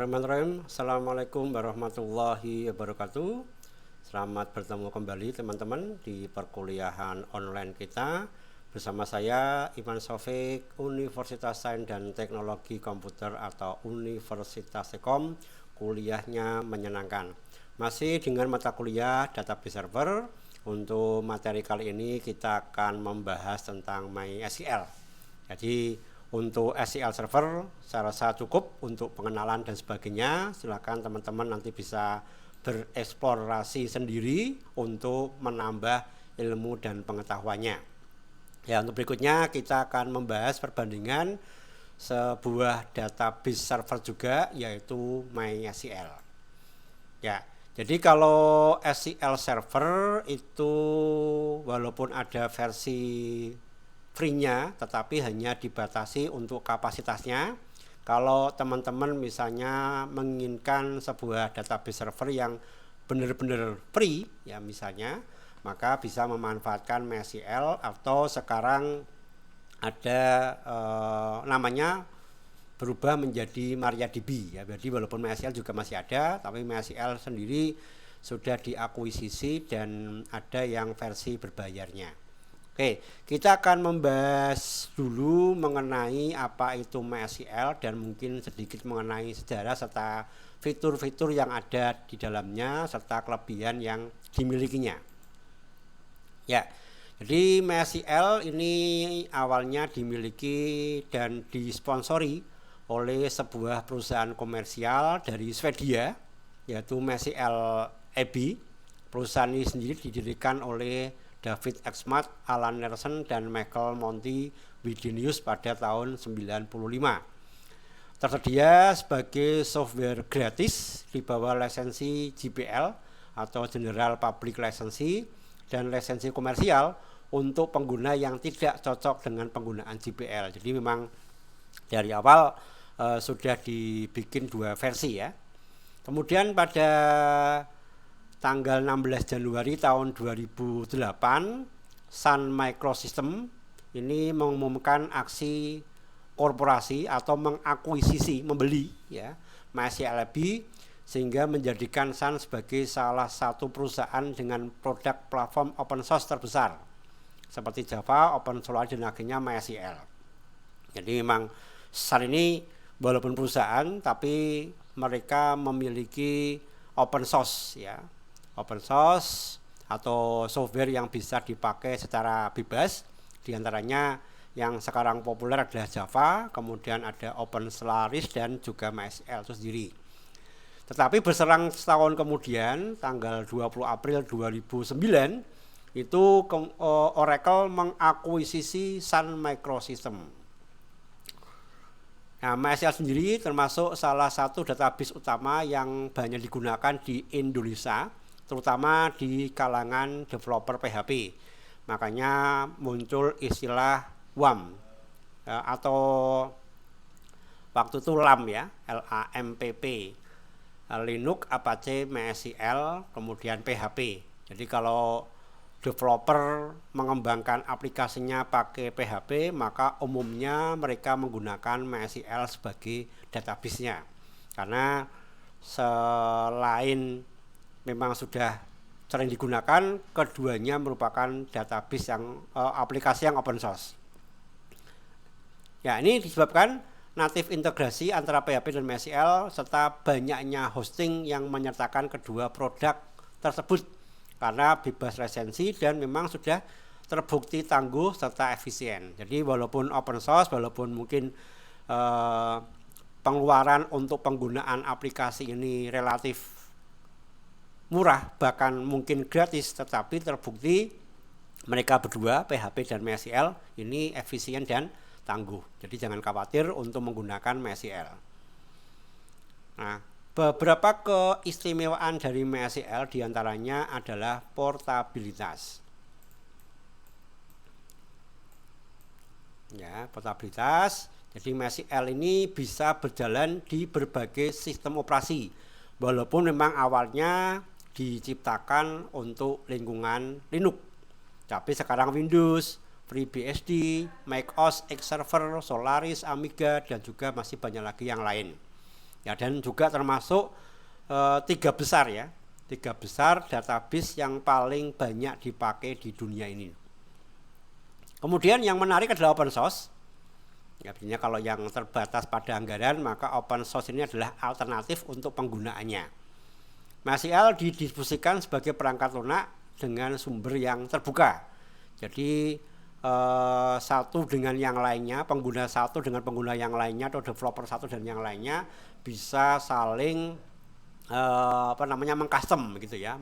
Bismillahirrahmanirrahim. Assalamualaikum warahmatullahi wabarakatuh. Selamat bertemu kembali teman-teman di perkuliahan online kita. Bersama saya Iman Sofik, Universitas Sains dan Teknologi Komputer atau Universitas Sekom. Kuliahnya menyenangkan. Masih dengan mata kuliah Database Server. Untuk materi kali ini kita akan membahas tentang MySQL. Jadi untuk SQL Server saya rasa cukup untuk pengenalan dan sebagainya. Silakan teman-teman nanti bisa bereksplorasi sendiri untuk menambah ilmu dan pengetahuannya. Ya, untuk berikutnya kita akan membahas perbandingan sebuah database server juga, yaitu MySQL. Ya, jadi kalau SQL Server itu walaupun ada versi free-nya, tetapi hanya dibatasi untuk kapasitasnya. Kalau teman-teman misalnya menginginkan sebuah database server yang benar-benar free, ya misalnya, maka bisa memanfaatkan MySQL atau sekarang ada namanya berubah menjadi MariaDB. Ya, jadi walaupun MySQL juga masih ada, tapi MySQL sendiri sudah diakuisisi dan ada yang versi berbayarnya. Oke, kita akan membahas dulu mengenai apa itu MySQL dan mungkin sedikit mengenai sejarah serta fitur-fitur yang ada di dalamnya serta kelebihan yang dimilikinya. Ya, jadi MySQL ini awalnya dimiliki dan disponsori oleh sebuah perusahaan komersial dari Swedia, yaitu MySQL AB. Perusahaan ini sendiri didirikan oleh David Exmart, Alan Nelson, dan Michael Monty Widenius pada tahun 95. Tersedia sebagai software gratis di bawah lisensi GPL atau General Public License dan lisensi komersial untuk pengguna yang tidak cocok dengan penggunaan GPL. Jadi memang dari awal sudah dibikin dua versi ya. Kemudian pada tanggal 16 Januari tahun 2008, Sun Microsystems ini mengumumkan aksi korporasi atau mengakuisisi, membeli ya MySQL sehingga menjadikan Sun sebagai salah satu perusahaan dengan produk platform open source terbesar seperti Java, OpenSolaris dan akhirnya MySQL. Jadi memang Sun ini walaupun perusahaan tapi mereka memiliki open source ya. Open source atau software yang bisa dipakai secara bebas, diantaranya yang sekarang populer adalah Java, kemudian ada OpenSolaris dan juga MySQL itu sendiri. Tetapi berselang setahun kemudian, tanggal 20 April 2009, itu Oracle mengakuisisi Sun Microsystems. Nah, MySQL sendiri termasuk salah satu database utama yang banyak digunakan di Indonesia, terutama di kalangan developer PHP. Makanya muncul istilah WAM atau waktu itu LAMP ya, LAMPP, Linux, Apache, MySQL, kemudian PHP. Jadi kalau developer mengembangkan aplikasinya pakai PHP, maka umumnya mereka menggunakan MySQL sebagai database-nya. Karena selain memang sudah sering digunakan, keduanya merupakan database yang aplikasi yang open source. Ya, ini disebabkan natif integrasi antara PHP dan MySQL serta banyaknya hosting yang menyertakan kedua produk tersebut karena bebas lisensi dan memang sudah terbukti tangguh serta efisien. Jadi walaupun open source, walaupun mungkin pengeluaran untuk penggunaan aplikasi ini relatif murah, bahkan mungkin gratis, tetapi terbukti mereka berdua, PHP dan MySQL, ini efisien dan tangguh. Jadi jangan khawatir untuk menggunakan MySQL. Nah, beberapa keistimewaan dari MySQL diantaranya adalah portabilitas. Ya, portabilitas. Jadi MySQL ini bisa berjalan di berbagai sistem operasi, walaupun memang awalnya diciptakan untuk lingkungan Linux. Tapi sekarang Windows, FreeBSD, macOS X Server, Solaris, Amiga, dan juga masih banyak lagi yang lain. Ya, dan juga termasuk tiga besar database yang paling banyak dipakai di dunia ini. Kemudian yang menarik adalah open source. Ya, artinya kalau yang terbatas pada anggaran, maka open source ini adalah alternatif untuk penggunaannya. MySQL didistribusikan sebagai perangkat lunak dengan sumber yang terbuka. Jadi satu dengan yang lainnya, pengguna satu dengan pengguna yang lainnya, atau developer satu dan yang lainnya bisa saling mengcustom gitu ya,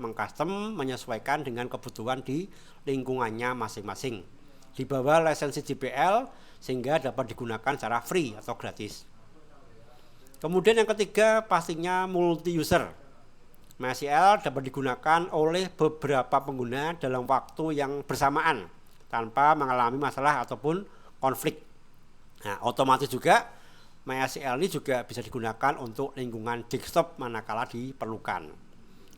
menyesuaikan dengan kebutuhan di lingkungannya masing-masing. Di bawah lisensi GPL sehingga dapat digunakan secara free atau gratis. Kemudian yang ketiga pastinya multi user. MySQL dapat digunakan oleh beberapa pengguna dalam waktu yang bersamaan tanpa mengalami masalah ataupun konflik. Nah, otomatis juga MySQL ini juga bisa digunakan untuk lingkungan desktop manakala diperlukan.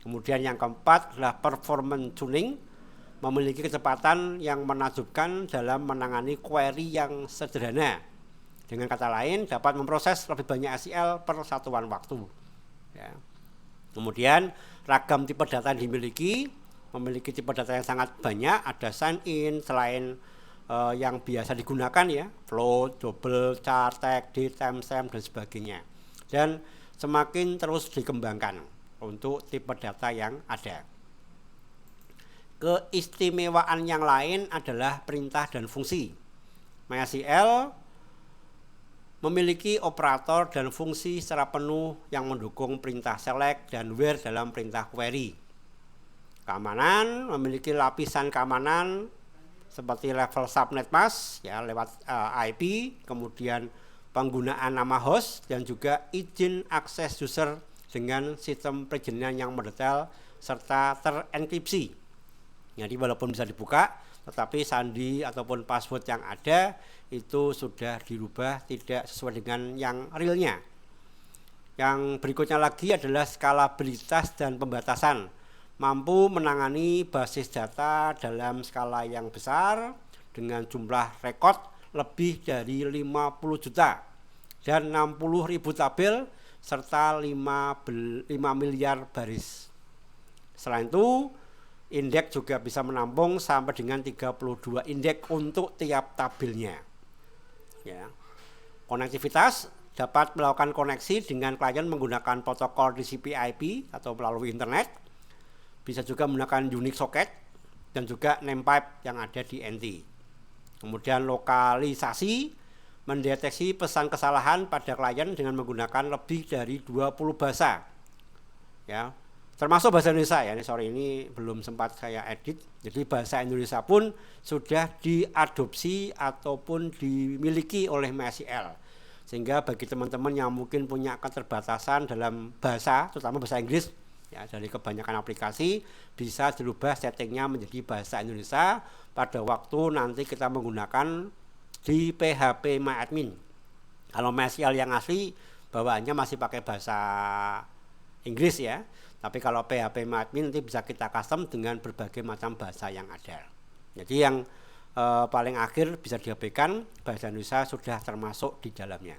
Kemudian yang keempat adalah performance tuning, memiliki kecepatan yang menakjubkan dalam menangani query yang sederhana. Dengan kata lain, dapat memproses lebih banyak SQL per satuan waktu. Ya. Kemudian ragam tipe data yang dimiliki, memiliki tipe data yang sangat banyak, ada sign in, selain yang biasa digunakan ya, float, double, char, tag, date, timestamp dan sebagainya. Dan semakin terus dikembangkan untuk tipe data yang ada. Keistimewaan yang lain adalah perintah dan fungsi. MySQL memiliki operator dan fungsi secara penuh yang mendukung perintah select dan where dalam perintah query. Keamanan, memiliki lapisan keamanan seperti level subnet mask ya, lewat IP, kemudian penggunaan nama host dan juga izin akses user dengan sistem perizinan yang mendetail serta terenkripsi. Jadi walaupun bisa dibuka, tetapi sandi ataupun password yang ada itu sudah dirubah tidak sesuai dengan yang realnya. Yang berikutnya lagi adalah skalabilitas dan pembatasan. Mampu menangani basis data dalam skala yang besar dengan jumlah rekod lebih dari 50 juta dan 60.000 tabel serta 5 miliar baris. Selain itu, indeks juga bisa menampung sampai dengan 32 indeks untuk tiap tabelnya. Ya. Konektivitas dapat melakukan koneksi dengan klien menggunakan protokol TCP/IP atau melalui internet. Bisa juga menggunakan Unix socket dan juga namepipe yang ada di NT. Kemudian lokalisasi, mendeteksi pesan kesalahan pada klien dengan menggunakan lebih dari 20 bahasa. Ya, termasuk bahasa Indonesia ya. Ini belum sempat saya edit. Jadi bahasa Indonesia pun sudah diadopsi ataupun dimiliki oleh MySQL. Sehingga bagi teman-teman yang mungkin punya keterbatasan dalam bahasa, terutama bahasa Inggris, ya, dari kebanyakan aplikasi bisa dirubah settingnya menjadi bahasa Indonesia pada waktu nanti kita menggunakan di PHP MyAdmin. Kalau MySQL yang asli bawaannya masih pakai bahasa Inggris ya, tapi kalau PHP MyAdmin nanti bisa kita custom dengan berbagai macam bahasa yang ada. Jadi yang paling akhir bisa diabaikan, bahasa Indonesia sudah termasuk di dalamnya.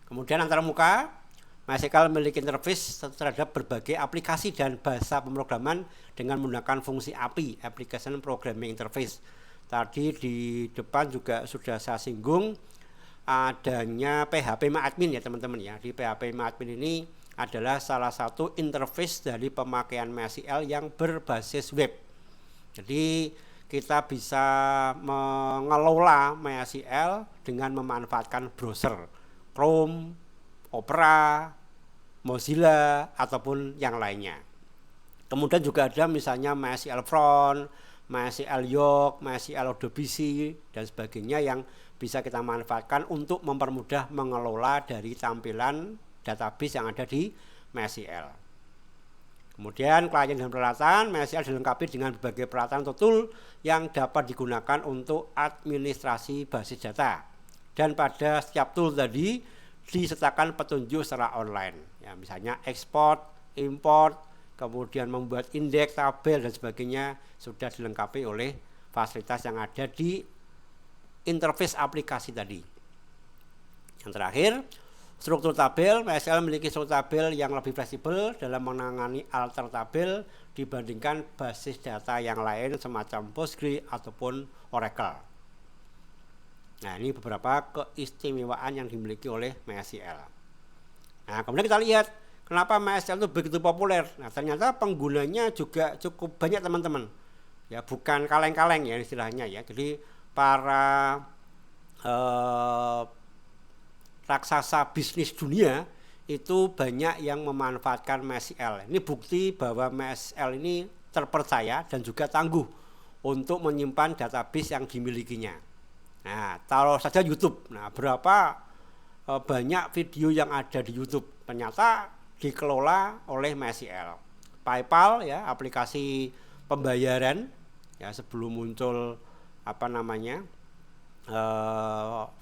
Kemudian antarmuka, MySQL memiliki interface terhadap berbagai aplikasi dan bahasa pemrograman dengan menggunakan fungsi API, Application Programming Interface. Tadi di depan juga sudah saya singgung adanya PHP MyAdmin ya teman-teman ya. Di PHP MyAdmin ini adalah salah satu interface dari pemakaian MySQL yang berbasis web. Jadi kita bisa mengelola MySQL dengan memanfaatkan browser Chrome, Opera, Mozilla ataupun yang lainnya. Kemudian juga ada misalnya MySQL Front, MySQL Yoke, MySQL ODBC dan sebagainya yang bisa kita manfaatkan untuk mempermudah mengelola dari tampilan database yang ada di MySQL. Kemudian klien dan peralatan, MySQL dilengkapi dengan berbagai peralatan atau tool yang dapat digunakan untuk administrasi basis data. Dan pada setiap tool tadi disertakan petunjuk secara online ya, misalnya ekspor, import, kemudian membuat indeks, tabel dan sebagainya sudah dilengkapi oleh fasilitas yang ada di interface aplikasi tadi. Yang terakhir, struktur tabel. MySQL memiliki struktur tabel yang lebih fleksibel dalam menangani alter tabel dibandingkan basis data yang lain semacam Postgre ataupun Oracle. Nah, ini beberapa keistimewaan yang dimiliki oleh MySQL. Nah, kemudian kita lihat kenapa MySQL itu begitu populer. Nah, ternyata penggunanya juga cukup banyak teman-teman. Ya, bukan kaleng-kaleng ya istilahnya ya. Jadi para raksasa bisnis dunia itu banyak yang memanfaatkan MySQL. Ini bukti bahwa MySQL ini terpercaya dan juga tangguh untuk menyimpan database yang dimilikinya. Nah, taruh saja YouTube. Nah, berapa banyak video yang ada di YouTube ternyata dikelola oleh MySQL. PayPal ya, aplikasi pembayaran ya sebelum muncul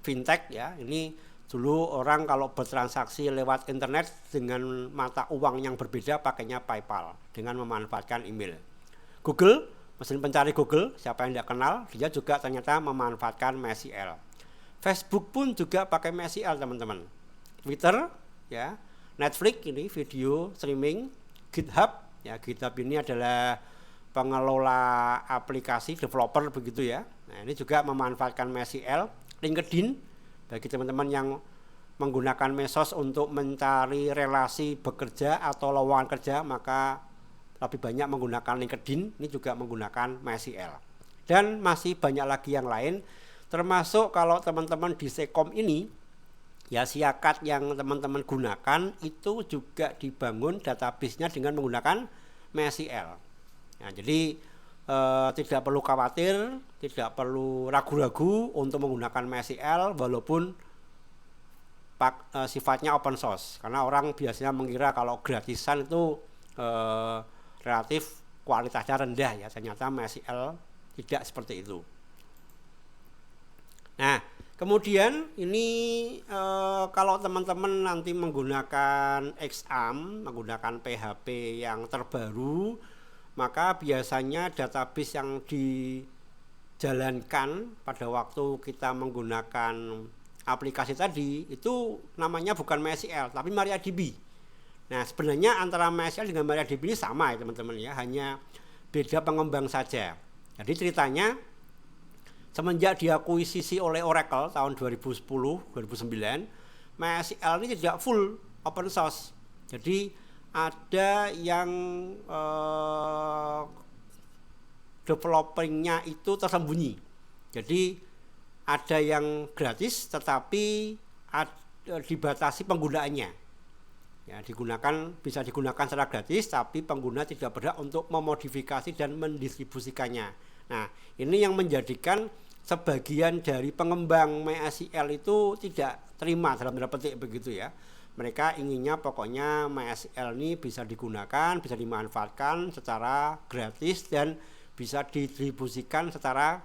fintech ya. Ini dulu orang kalau bertransaksi lewat internet dengan mata uang yang berbeda pakainya PayPal dengan memanfaatkan email. Google, mesin pencari Google, siapa yang tidak kenal, dia juga ternyata memanfaatkan MySQL. Facebook pun juga pakai MySQL teman-teman. Twitter ya, Netflix ini video streaming, GitHub ya, GitHub ini adalah pengelola aplikasi developer begitu ya. Nah, ini juga memanfaatkan MySQL. LinkedIn bagi teman-teman yang menggunakan medsos untuk mencari relasi bekerja atau lowongan kerja, maka lebih banyak menggunakan LinkedIn, ini juga menggunakan MySQL. Dan masih banyak lagi yang lain, termasuk kalau teman-teman di Sekom ini ya, Siakat yang teman-teman gunakan itu juga dibangun database-nya dengan menggunakan MySQL. Nah, jadi tidak perlu khawatir, tidak perlu ragu-ragu untuk menggunakan MySQL walaupun sifatnya open source, karena orang biasanya mengira kalau gratisan itu relatif kualitasnya rendah ya, ternyata MySQL tidak seperti itu. Nah, kemudian ini kalau teman-teman nanti menggunakan XAMPP, menggunakan PHP yang terbaru, maka biasanya database yang dijalankan pada waktu kita menggunakan aplikasi tadi itu namanya bukan MySQL tapi MariaDB. Nah, sebenarnya antara MySQL dengan MariaDB ini sama ya teman-teman ya, hanya beda pengembang saja. Jadi ceritanya semenjak diakuisisi oleh Oracle tahun 2010-2009, MySQL ini tidak full open source. Jadi ada yang developingnya itu tersembunyi. Jadi ada yang gratis tetapi dibatasi penggunaannya. Ya, bisa digunakan secara gratis tapi pengguna tidak berhak untuk memodifikasi dan mendistribusikannya. Nah, ini yang menjadikan sebagian dari pengembang MySQL itu tidak terima dalam tanda petik begitu ya. Mereka inginnya pokoknya MySQL ini bisa digunakan, bisa dimanfaatkan secara gratis dan bisa didistribusikan secara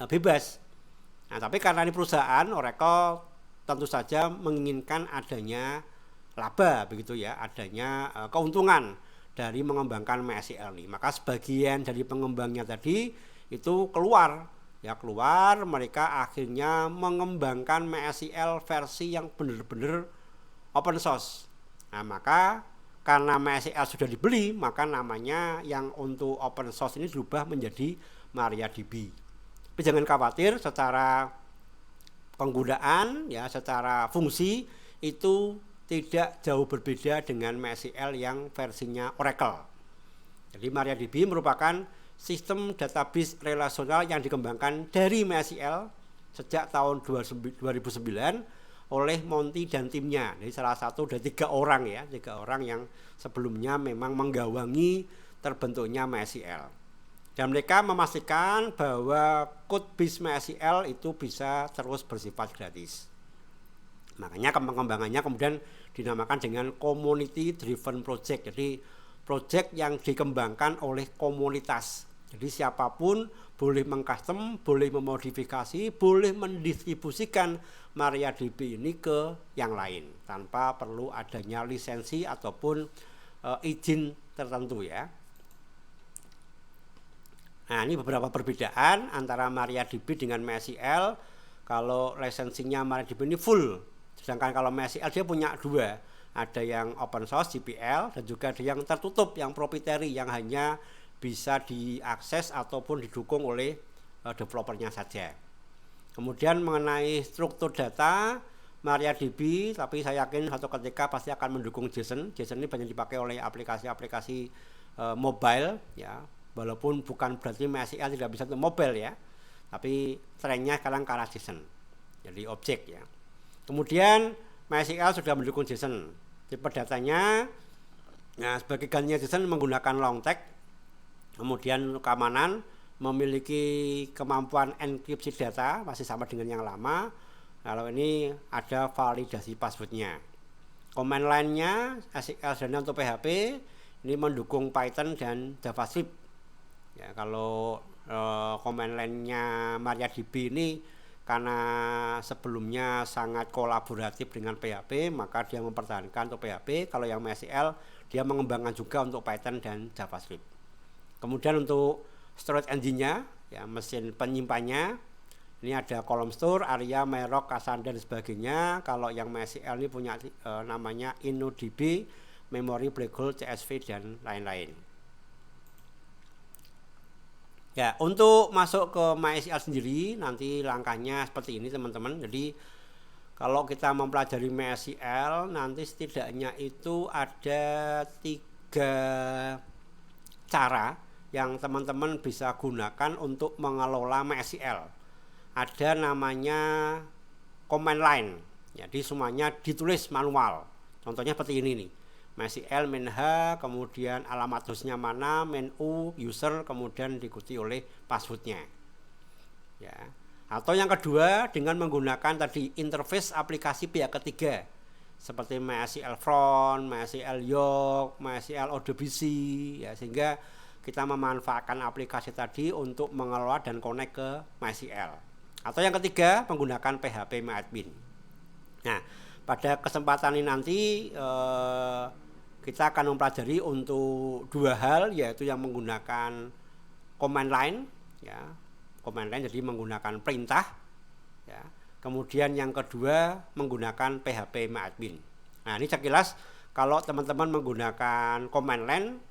bebas. Nah, tapi karena ini perusahaan Oracle tentu saja menginginkan adanya laba begitu ya, adanya keuntungan dari mengembangkan MySQL ini. Maka sebagian dari pengembangnya tadi itu keluar, mereka akhirnya mengembangkan MySQL versi yang benar-benar open source. Nah, maka karena MySQL sudah dibeli, maka namanya yang untuk open source ini berubah menjadi MariaDB. Tapi jangan khawatir, secara penggunaan ya, secara fungsi itu tidak jauh berbeda dengan MySQL yang versinya Oracle. Jadi MariaDB merupakan sistem database relasional yang dikembangkan dari MySQL sejak tahun 2009 oleh Monty dan timnya. Jadi salah satu dari tiga orang yang sebelumnya memang menggawangi terbentuknya MySQL. Dan mereka memastikan bahwa code base MySQL itu bisa terus bersifat gratis. Makanya pengembangannya kemudian dinamakan dengan community driven project. Jadi project yang dikembangkan oleh komunitas. Jadi siapapun boleh mengcustom, boleh memodifikasi, boleh mendistribusikan MariaDB ini ke yang lain tanpa perlu adanya lisensi ataupun izin tertentu ya. Nah, ini beberapa perbedaan antara MariaDB dengan MySQL. Kalau lisensinya MariaDB ini full Sedangkan kalau MySQL dia punya dua, ada yang open source GPL dan juga ada yang tertutup yang proprietary yang hanya bisa diakses ataupun didukung oleh developernya saja. Kemudian mengenai struktur data MariaDB, tapi saya yakin suatu ketika pasti akan mendukung JSON. JSON ini banyak dipakai oleh aplikasi-aplikasi mobile ya, walaupun bukan berarti MySQL tidak bisa untuk mobile ya, tapi trennya sekarang ke arah JSON, jadi objek ya. Kemudian MySQL sudah mendukung JSON. Tipe datanya, nah sebagai gantinya JSON menggunakan long tag. Kemudian keamanan memiliki kemampuan enkripsi data masih sama dengan yang lama. Kalau ini ada validasi passwordnya. Command line-nya SQL dan untuk PHP ini mendukung Python dan JavaScript. Ya, kalau command line-nya MariaDB ini karena sebelumnya sangat kolaboratif dengan PHP, maka dia mempertahankan untuk PHP. Kalau yang MySQL dia mengembangkan juga untuk Python dan JavaScript. Kemudian untuk storage engine-nya, ya, mesin penyimpannya, ini ada column store, ARIA, Merock, Cassandra dan sebagainya. Kalau yang MySQL ini punya namanya InnoDB, Memory, Black Hole, CSV dan lain-lain. Ya, untuk masuk ke MySQL sendiri nanti langkahnya seperti ini teman-teman. Jadi kalau kita mempelajari MySQL nanti setidaknya itu ada 3 cara yang teman-teman bisa gunakan untuk mengelola MySQL. Ada namanya command line, jadi semuanya ditulis manual. Contohnya seperti ini nih, MySQL main H, kemudian alamat hostnya mana, main U, user, kemudian diikuti oleh passwordnya. Ya. Atau yang kedua dengan menggunakan tadi interface aplikasi pihak ketiga seperti MySQL Front, MySQL Yoke, MySQL ODBC, ya, sehingga kita memanfaatkan aplikasi tadi untuk mengelola dan connect ke MySQL. Atau yang ketiga menggunakan PHPMyAdmin. Nah, pada kesempatan ini nanti kita akan mempelajari untuk 2 hal, yaitu yang menggunakan command line, ya, command line jadi menggunakan perintah, ya. Kemudian yang kedua menggunakan PHPMyAdmin. Nah, ini sekilas kalau teman-teman menggunakan command line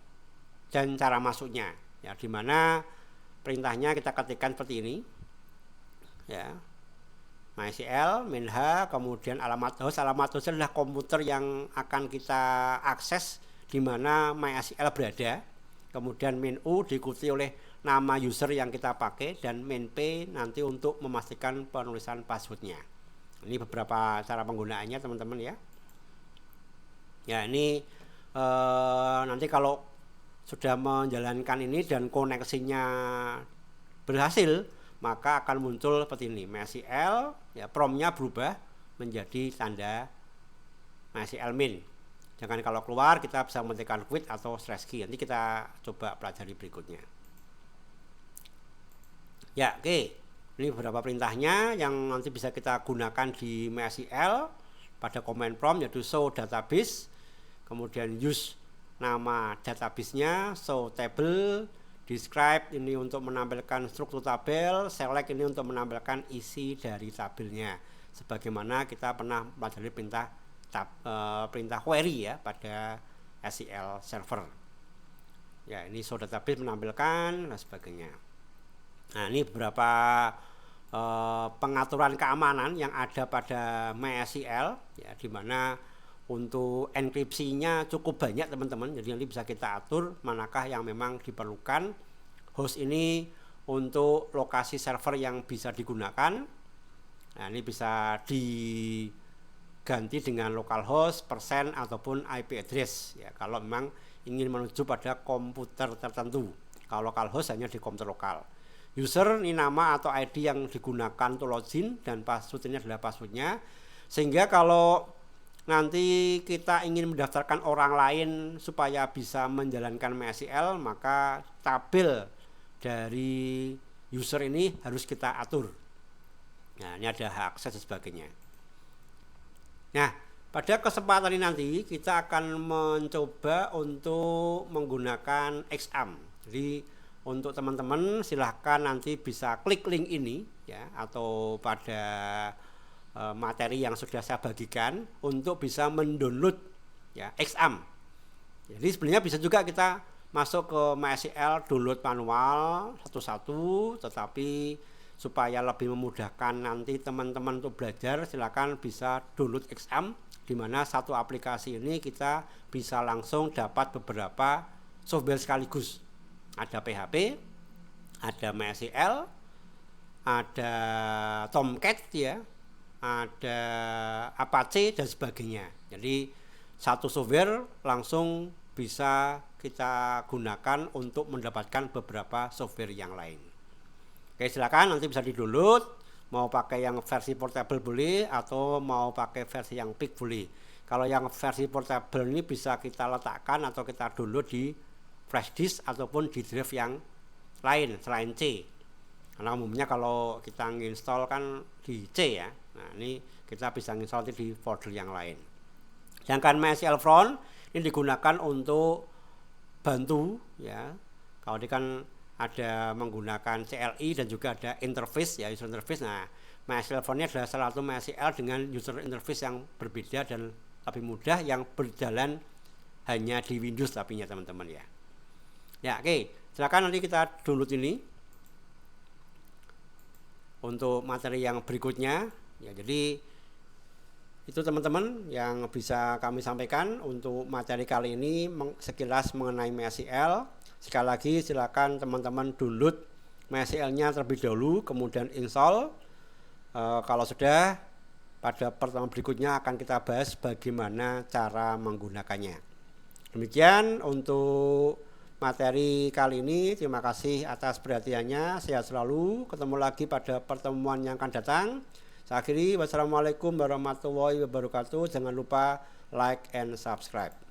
dan cara masuknya, ya, dimana perintahnya kita ketikkan seperti ini. Ya, MySQL, main H, kemudian alamat host adalah komputer yang akan kita akses di mana MySQL berada. Kemudian main U diikuti oleh nama user yang kita pakai dan main P nanti untuk memastikan penulisan passwordnya. Ini beberapa cara penggunaannya teman-teman ya. Ya, ini nanti kalau sudah menjalankan ini dan koneksinya berhasil, maka akan muncul seperti ini, MySQL, ya, prompt-nya berubah menjadi tanda MySQL main. Jangan kalau keluar kita bisa mengetikkan quit atau /key. Nanti kita coba pelajari berikutnya. Ya, oke. Ini beberapa perintahnya yang nanti bisa kita gunakan di MySQL pada command prompt, yaitu show database, kemudian use nama database-nya, show table, describe ini untuk menampilkan struktur tabel, select ini untuk menampilkan isi dari tabelnya. Sebagaimana kita pernah pelajari perintah query ya pada SQL Server. Ya, ini show database menampilkan dan sebagainya. Nah, ini beberapa pengaturan keamanan yang ada pada MySQL, ya, dimana untuk enkripsinya cukup banyak teman-teman, jadi nanti bisa kita atur manakah yang memang diperlukan. Host ini untuk lokasi server yang bisa digunakan. Nah, ini bisa diganti dengan localhost, persen ataupun IP address ya, kalau memang ingin menuju pada komputer tertentu. Kalau localhost hanya di komputer lokal. User ini nama atau ID yang digunakan untuk login dan password ini adalah passwordnya. Sehingga kalau nanti kita ingin mendaftarkan orang lain supaya bisa menjalankan MySQL, maka tabel dari user ini harus kita atur. Nah, ini ada hak akses dan sebagainya. Nah, pada kesempatan ini nanti kita akan mencoba untuk menggunakan XAMPP. Jadi untuk teman-teman silahkan nanti bisa klik link ini ya, atau pada materi yang sudah saya bagikan untuk bisa mendownload ya XAMPP. Jadi sebenarnya bisa juga kita masuk ke MySQL download manual satu-satu, tetapi supaya lebih memudahkan nanti teman-teman untuk belajar, silakan bisa download XAMPP, di mana satu aplikasi ini kita bisa langsung dapat beberapa software sekaligus. Ada PHP, ada MySQL, ada Tomcat ya, ada Apache dan sebagainya. Jadi satu software langsung bisa kita gunakan untuk mendapatkan beberapa software yang lain. Oke, silakan nanti bisa di-download, mau pakai yang versi portable boleh atau mau pakai versi yang peak boleh. Kalau yang versi portable ini bisa kita letakkan atau kita download di flash disk ataupun di drive yang lain selain C. Karena umumnya kalau kita nginstall kan di C ya. Nah, ini kita bisa nginstall di folder yang lain. Sedangkan MySQL Front ini digunakan untuk bantu ya. Kalau ini kan ada menggunakan CLI dan juga ada interface ya, user interface. Nah, MySQL Front ini adalah salah satu MySQL dengan user interface yang berbeda dan lebih mudah, yang berjalan hanya di Windows tapi ya teman-teman ya. Ya, oke. Silakan nanti kita download ini untuk materi yang berikutnya ya. Jadi itu teman-teman yang bisa kami sampaikan untuk materi kali ini sekilas mengenai MySQL. Sekali lagi silakan teman-teman download MySQL-nya terlebih dahulu, kemudian install. Kalau sudah, pada pertemuan berikutnya akan kita bahas bagaimana cara menggunakannya. Demikian untuk materi kali ini. Terima kasih atas perhatiannya. Sehat selalu. Ketemu lagi pada pertemuan yang akan datang. Saya akhiri. Wassalamualaikum warahmatullahi wabarakatuh. Jangan lupa like and subscribe.